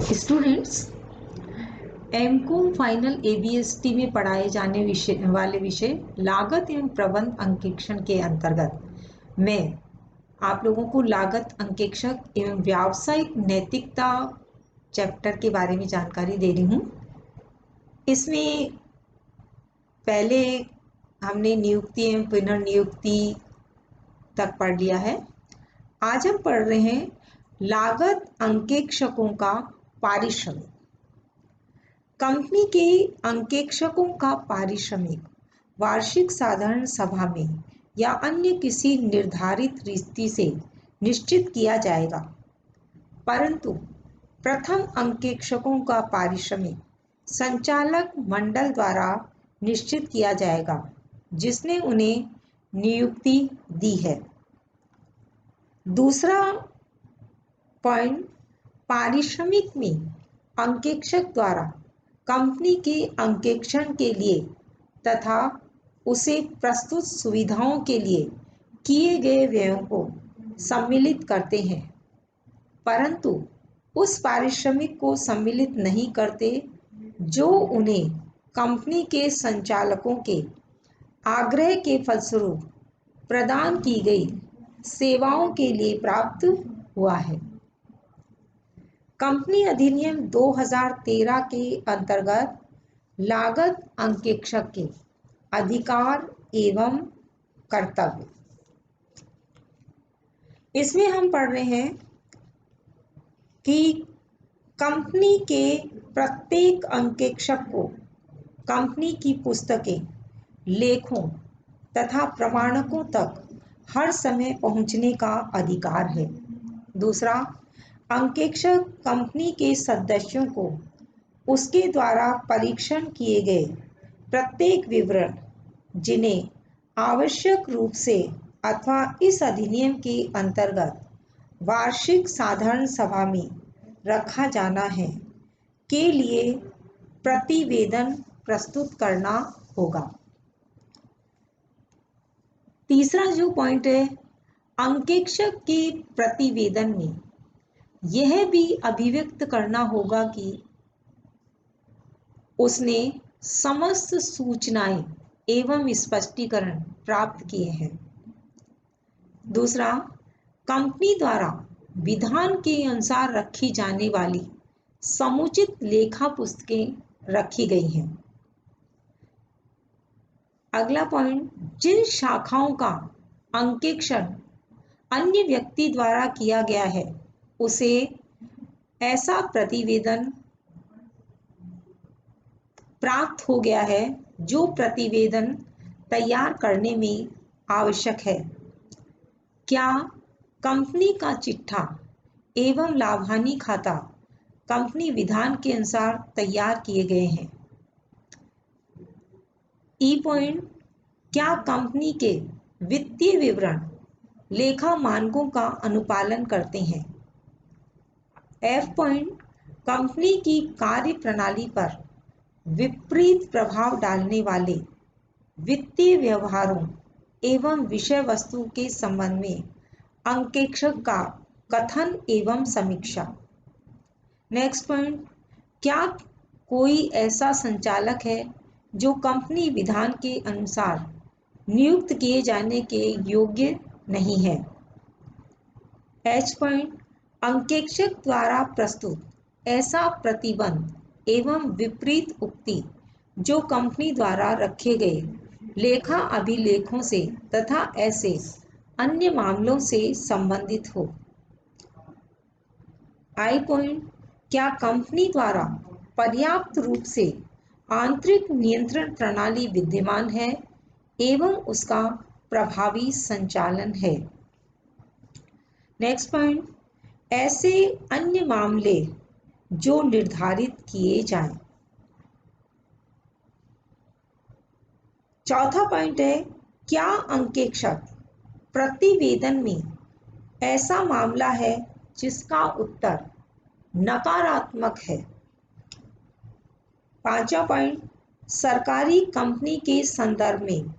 Students, MCom final एबीएसटी में पढ़ाए जाने वाले विषय लागत एवं प्रबंध अंकेक्षण के अंतर्गत मैं आप लोगों को लागत अंकेक्षक एवं व्यावसायिक नैतिकता चैप्टर के बारे में जानकारी दे रही हूँ। इसमें पहले हमने नियुक्ति एवं पुनर्नियुक्ति तक पढ़ लिया है। आज हम पढ़ रहे हैं लागत अंकेक्षकों का पारिश्रमिक। कंपनी के अंकेक्षकों का पारिश्रमिक वार्षिक साधारण सभा में या अन्य किसी निर्धारित रीति से निश्चित किया जाएगा, परंतु प्रथम अंकेक्षकों का पारिश्रमिक संचालक मंडल द्वारा निश्चित किया जाएगा जिसने उन्हें नियुक्ति दी है। दूसरा पॉइंट, पारिश्रमिक में अंकेक्षक द्वारा कंपनी के अंकेक्षण के लिए तथा उसे प्रस्तुत सुविधाओं के लिए किए गए व्ययों को सम्मिलित करते हैं, परंतु उस पारिश्रमिक को सम्मिलित नहीं करते जो उन्हें कंपनी के संचालकों के आग्रह के फलस्वरूप प्रदान की गई सेवाओं के लिए प्राप्त हुआ है। कंपनी अधिनियम 2013 के अंतर्गत लागत अंकेक्षक के अधिकार एवं कर्तव्य, इसमें हम पढ़ रहे हैं कि कंपनी के प्रत्येक अंकेक्षक को कंपनी की पुस्तकें, लेखों तथा प्रमाणकों तक हर समय पहुंचने का अधिकार है। दूसरा, अंकेक्षक कंपनी के सदस्यों को उसके द्वारा परीक्षण किए गए प्रत्येक विवरण, जिन्हें आवश्यक रूप से अथवा इस अधिनियम के अंतर्गत वार्षिक साधारण सभा में रखा जाना है, के लिए प्रतिवेदन प्रस्तुत करना होगा। तीसरा जो पॉइंट है, अंकेक्षक के प्रतिवेदन में यह भी अभिव्यक्त करना होगा कि उसने समस्त सूचनाएं एवं स्पष्टीकरण प्राप्त किए हैं। दूसरा, कंपनी द्वारा विधान के अनुसार रखी जाने वाली समुचित लेखा पुस्तकें रखी गई हैं। अगला पॉइंट, जिन शाखाओं का अंकेक्षण अन्य व्यक्ति द्वारा किया गया है, उसे ऐसा प्रतिवेदन प्राप्त हो गया है जो प्रतिवेदन तैयार करने में आवश्यक है। क्या कंपनी का चिट्ठा एवं लाभानी खाता कंपनी विधान के अनुसार तैयार किए गए हैं? ई पॉइंट, क्या कंपनी के वित्तीय विवरण लेखा मानकों का अनुपालन करते हैं? एफ पॉइंट, कंपनी की कार्य प्रणाली पर विपरीत प्रभाव डालने वाले वित्तीय व्यवहारों एवं विषय वस्तु के संबंध में अंकेक्षक का कथन एवं समीक्षा। नेक्स्ट पॉइंट, क्या कोई ऐसा संचालक है जो कंपनी विधान के अनुसार नियुक्त किए जाने के योग्य नहीं है? एच पॉइंट, अंकेक्षक द्वारा प्रस्तुत ऐसा प्रतिबंध एवं विपरीत उक्ति जो कंपनी द्वारा रखे गए लेखा अभिलेखों से तथा ऐसे अन्य मामलों से संबंधित हो। आई पॉइंट, क्या कंपनी द्वारा पर्याप्त रूप से आंतरिक नियंत्रण प्रणाली विद्यमान है एवं उसका प्रभावी संचालन है। नेक्स्ट पॉइंट, ऐसे अन्य मामले जो निर्धारित किए जाएं। चौथा पॉइंट है, क्या अंकेक्षक प्रतिवेदन में ऐसा मामला है जिसका उत्तर नकारात्मक है? पांचवा पॉइंट, सरकारी कंपनी के संदर्भ में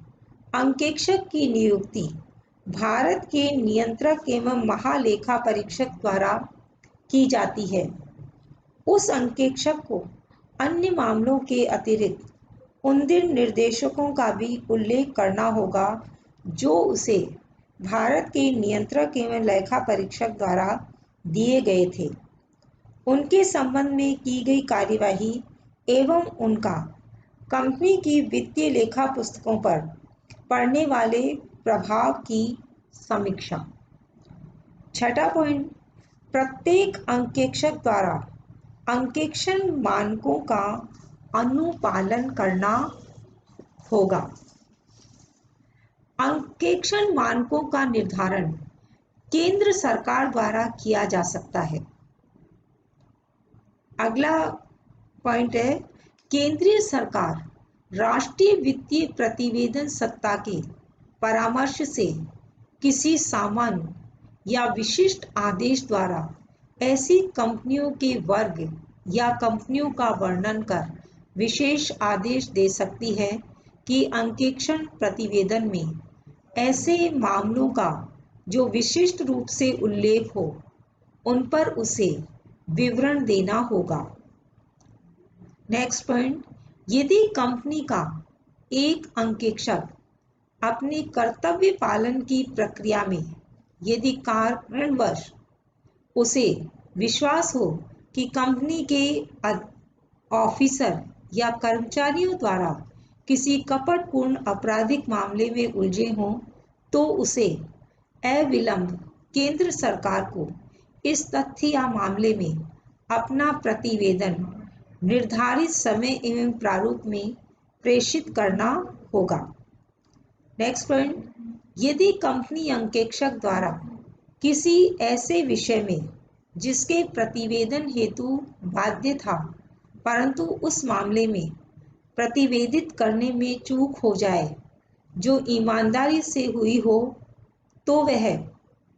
अंकेक्षक की नियुक्ति भारत के नियंत्रक एवं महालेखा परीक्षक द्वारा की जाती है। उस अंकेक्षक को अन्य मामलों के अतिरिक्त उन निर्देशकों का भी उल्लेख करना होगा जो उसे भारत के नियंत्रक एवं लेखा परीक्षक द्वारा दिए गए थे, उनके संबंध में की गई कार्यवाही एवं उनका कंपनी की वित्तीय लेखा पुस्तकों पर पड़ने वाले प्रभाव की समीक्षा। छठा पॉइंट, प्रत्येक अंकेक्षक द्वारा अंकेक्षण मानकों का अनुपालन करना होगा। अंकेक्षण मानकों का निर्धारण केंद्र सरकार द्वारा किया जा सकता है। अगला पॉइंट है, केंद्रीय सरकार राष्ट्रीय वित्तीय प्रतिवेदन सत्ता के परामर्श से किसी सामान्य या विशिष्ट आदेश द्वारा ऐसी कंपनियों के वर्ग या कंपनियों का वर्णन कर विशेष आदेश दे सकती है कि अंकेक्षण प्रतिवेदन में ऐसे मामलों का जो विशिष्ट रूप से उल्लेख हो उन पर उसे विवरण देना होगा। नेक्स्ट पॉइंट, यदि कंपनी का एक अंकेक्षक अपने कर्तव्य पालन की प्रक्रिया में यदि कारणवश उसे विश्वास हो कि कंपनी के ऑफिसर या कर्मचारियों द्वारा किसी कपटपूर्ण आपराधिक मामले में उलझे हों तो उसे अविलंब केंद्र सरकार को इस तथ्य या मामले में अपना प्रतिवेदन निर्धारित समय एवं प्रारूप में प्रेषित करना होगा। नेक्स्ट पॉइंट, यदि कंपनी अंकेक्षक द्वारा किसी ऐसे विषय में जिसके प्रतिवेदन हेतु बाध्य था परंतु उस मामले में प्रतिवेदित करने में चूक हो जाए जो ईमानदारी से हुई हो तो वह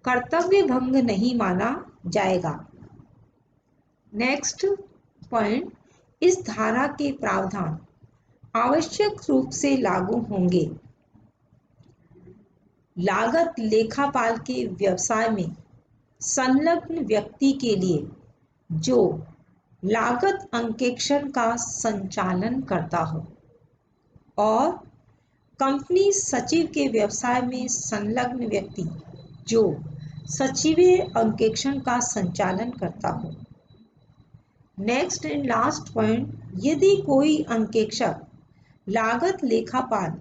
कर्तव्य भंग नहीं माना जाएगा। नेक्स्ट पॉइंट, इस धारा के प्रावधान आवश्यक रूप से लागू होंगे लागत लेखापाल के व्यवसाय में संलग्न व्यक्ति के लिए जो लागत अंकेक्षण का संचालन करता हो और कंपनी सचिव के व्यवसाय में संलग्न व्यक्ति जो सचिवीय अंकेक्षण का संचालन करता हो। नेक्स्ट एंड लास्ट पॉइंट, यदि कोई अंकेक्षक लागत लेखापाल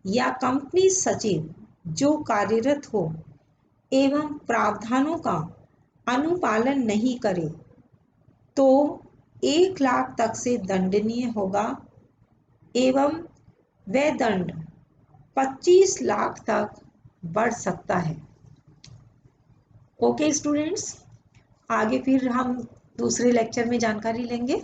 या कंपनी सचिव जो कार्यरत हो एवं प्रावधानों का अनुपालन नहीं करे तो 1 लाख तक से दंडनीय होगा एवं वह दंड 25 लाख तक बढ़ सकता है। ओके स्टूडेंट्स, आगे फिर हम दूसरे लेक्चर में जानकारी लेंगे।